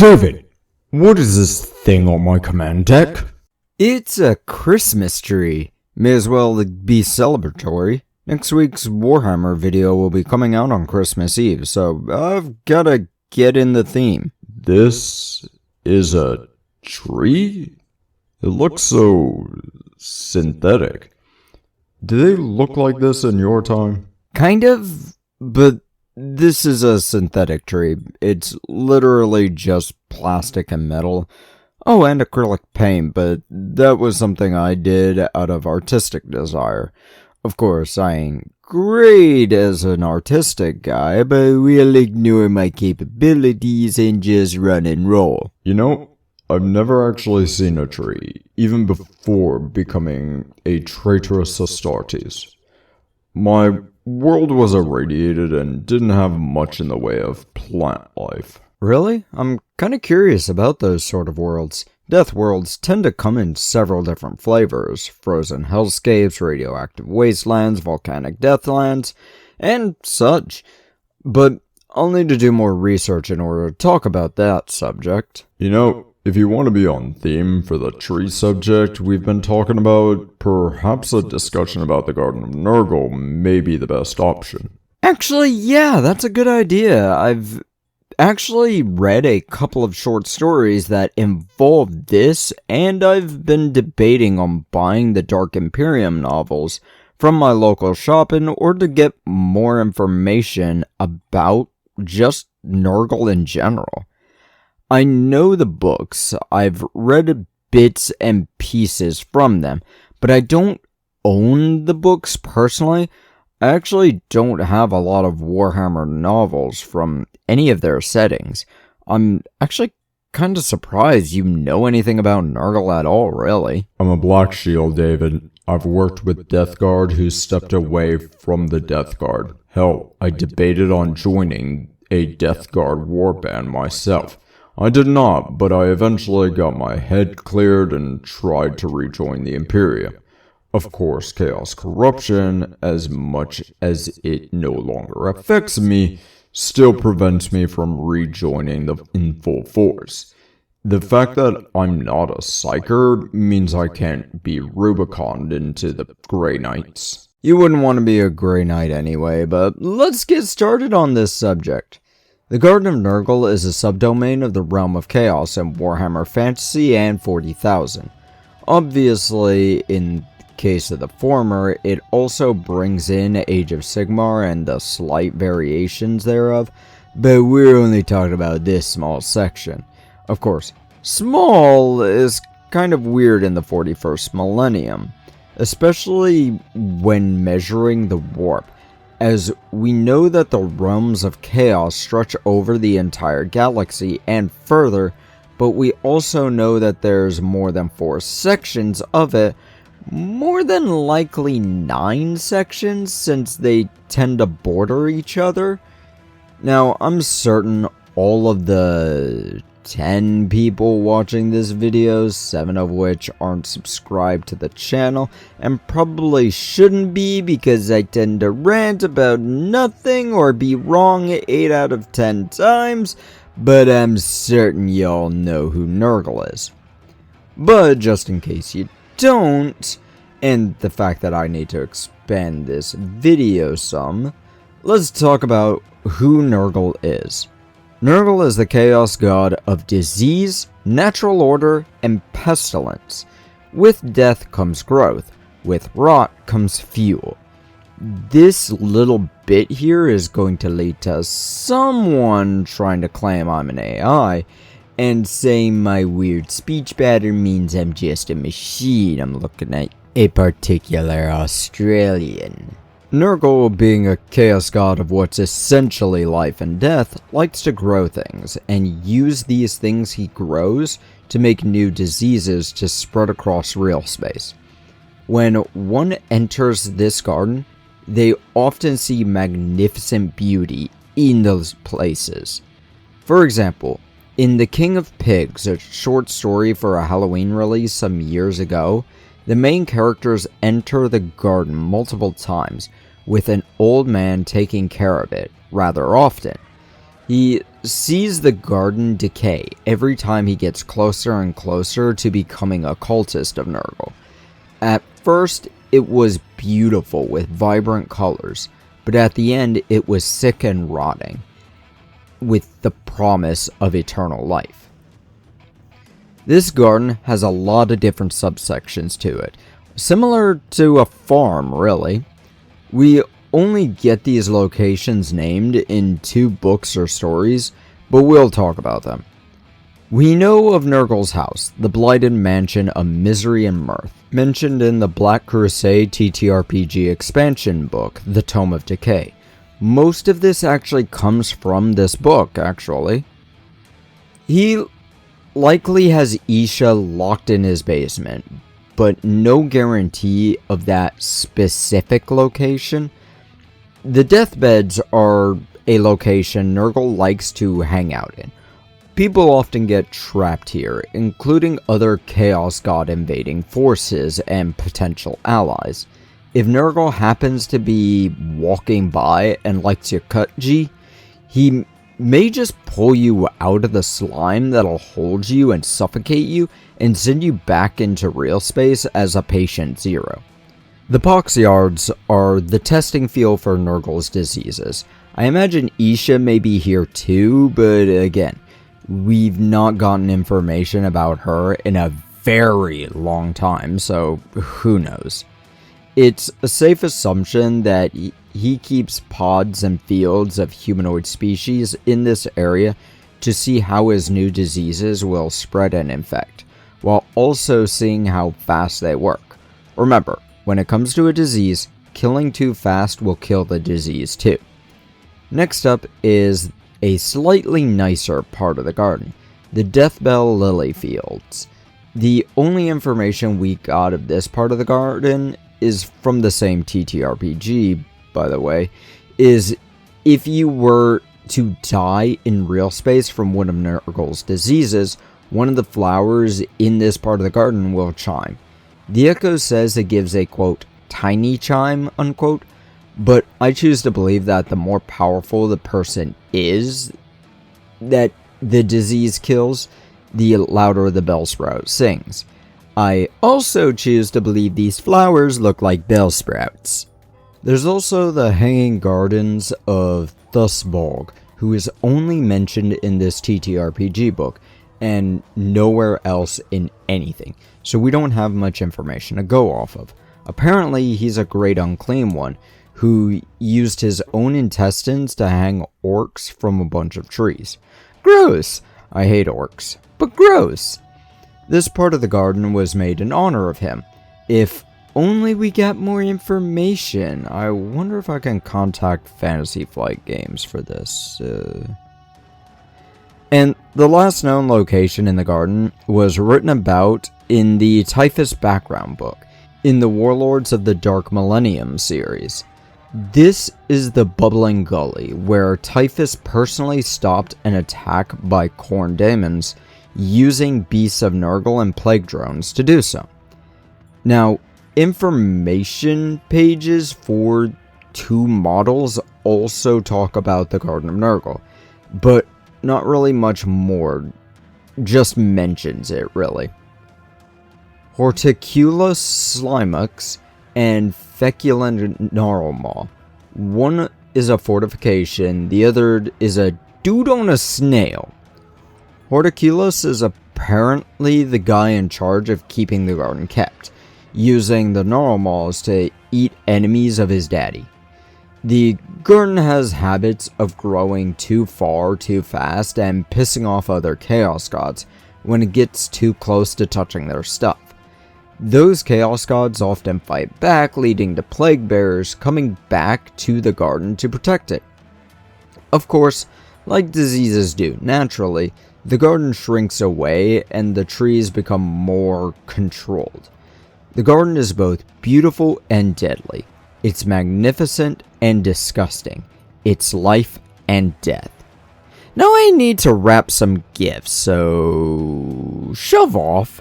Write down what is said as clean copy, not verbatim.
David, what is this thing on my command deck? It's a Christmas tree. May as well be celebratory. Next week's Warhammer video will be coming out on Christmas Eve, so I've gotta get in the theme. This is a tree? It looks so synthetic. Do they look like this in your time? Kind of, but this is a synthetic tree. It's literally just plastic and metal. Oh, and acrylic paint, but that was something I did out of artistic desire. Of course, I ain't great as an artistic guy, but we'll ignore my capabilities and just run and roll. You know, I've never actually seen a tree, even before becoming a traitorous Astartes. My world was irradiated and didn't have much in the way of plant life. Really? I'm kinda curious about those sort of worlds. Death worlds tend to come in several different flavors: frozen hellscapes, radioactive wastelands, volcanic deathlands, and such. But I'll need to do more research in order to talk about that subject. You know, if you want to be on theme for the tree subject we've been talking about, perhaps a discussion about the Garden of Nurgle may be the best option. Actually, yeah, that's a good idea. I've actually read a couple of short stories that involve this, and I've been debating on buying the Dark Imperium novels from my local shop in order to get more information about just Nurgle in general. I know the books, I've read bits and pieces from them, but I don't own the books personally. I actually don't have a lot of Warhammer novels from any of their settings. I'm actually kind of surprised you know anything about Nurgle at all, really. I'm a Black Shield, David. I've worked with Death Guard who stepped away from the Death Guard. Hell, I debated on joining a Death Guard warband myself. I did not, but I eventually got my head cleared and tried to rejoin the Imperium. Of course, Chaos Corruption, as much as it no longer affects me, still prevents me from rejoining in full force. The fact that I'm not a Psyker means I can't be Rubiconned into the Grey Knights. You wouldn't want to be a Grey Knight anyway, but let's get started on this subject. The Garden of Nurgle is a subdomain of the Realm of Chaos in Warhammer Fantasy and 40,000. Obviously, in case of the former, it also brings in Age of Sigmar and the slight variations thereof, but we're only talking about this small section. Of course, small is kind of weird in the 41st millennium, especially when measuring the warp, as we know that the realms of chaos stretch over the entire galaxy and further, but we also know that there's more than 4 sections of it. More than likely 9 sections, since they tend to border each other. Now, I'm certain all of the 10 people watching this video, 7 of which aren't subscribed to the channel, and probably shouldn't be because I tend to rant about nothing or be wrong 8 out of 10 times, but I'm certain y'all know who Nurgle is. But just in case you don't, and the fact that I need to expand this video some, let's talk about who Nurgle is. Nurgle is the chaos god of disease, natural order, and pestilence. With death comes growth, with rot comes fuel. This little bit here is going to lead to someone trying to claim I'm an AI, and saying my weird speech pattern means I'm just a machine. I'm looking at a particular Australian. Nurgle, being a chaos god of what's essentially life and death, likes to grow things, and use these things he grows to make new diseases to spread across real space. When one enters this garden, they often see magnificent beauty in those places. For example, in The King of Pigs, a short story for a Halloween release some years ago, the main characters enter the garden multiple times, with an old man taking care of it rather often. He sees the garden decay every time he gets closer and closer to becoming a cultist of Nurgle. At first, it was beautiful with vibrant colors, but at the end it was sick and rotting, with the promise of eternal life. This garden has a lot of different subsections to it, similar to a farm really. We only get these locations named in 2 books or stories, but we'll talk about them. We know of Nurgle's house, the blighted mansion of misery and mirth, mentioned in the Black Crusade TTRPG expansion book, The Tome of Decay. Most of this actually comes from this book, actually. He likely has Isha locked in his basement, but no guarantee of that specific location. The deathbeds are a location Nurgle likes to hang out in. People often get trapped here, including other Chaos God invading forces and potential allies. If Nurgle happens to be walking by and likes your cut G, he may just pull you out of the slime that'll hold you and suffocate you and send you back into real space as a patient zero. The Poxyards are the testing field for Nurgle's diseases. I imagine Isha may be here too, but again, we've not gotten information about her in a very long time, so who knows. It's a safe assumption that he keeps pods and fields of humanoid species in this area to see how his new diseases will spread and infect, while also seeing how fast they work. Remember, when it comes to a disease, killing too fast will kill the disease too. Next up is a slightly nicer part of the garden, the Deathbell Lily Fields. The only information we got of this part of the garden is from the same TTRPG, by the way, is if you were to die in real space from one of Nurgle's diseases, one of the flowers in this part of the garden will chime. The Echo says it gives a, quote, tiny chime, unquote, but I choose to believe that the more powerful the person is that the disease kills, the louder the bell sprout sings. I also choose to believe these flowers look like bell sprouts. There's also the Hanging Gardens of Thusbog, who is only mentioned in this TTRPG book, and nowhere else in anything, so we don't have much information to go off of. Apparently, he's a great unclean one, who used his own intestines to hang orcs from a bunch of trees. Gross! I hate orcs, but gross! This part of the garden was made in honor of him. If only we get more information. I wonder if I can contact Fantasy Flight Games for this. And the last known location in the garden was written about in the Typhus background book, in the Warlords of the Dark Millennium series. This is the Bubbling Gully, where Typhus personally stopped an attack by Khorne Daemons, using Beasts of Nurgle and Plague Drones to do so. Now, information pages for 2 models also talk about the Garden of Nurgle, but not really much more, just mentions it really. Horticulus Slimux and Feculent Gnarlmaw. One is a fortification, the other is a dude on a snail. Horticulus is apparently the guy in charge of keeping the garden kept, using the Gnarlmaws to eat enemies of his daddy. The garden has habits of growing too far too fast and pissing off other Chaos Gods when it gets too close to touching their stuff. Those Chaos Gods often fight back, leading to Plague Bearers coming back to the garden to protect it. Of course, like diseases do naturally, the garden shrinks away and the trees become more controlled. The garden is both beautiful and deadly. It's magnificent and disgusting. It's life and death. Now I need to wrap some gifts, so shove off.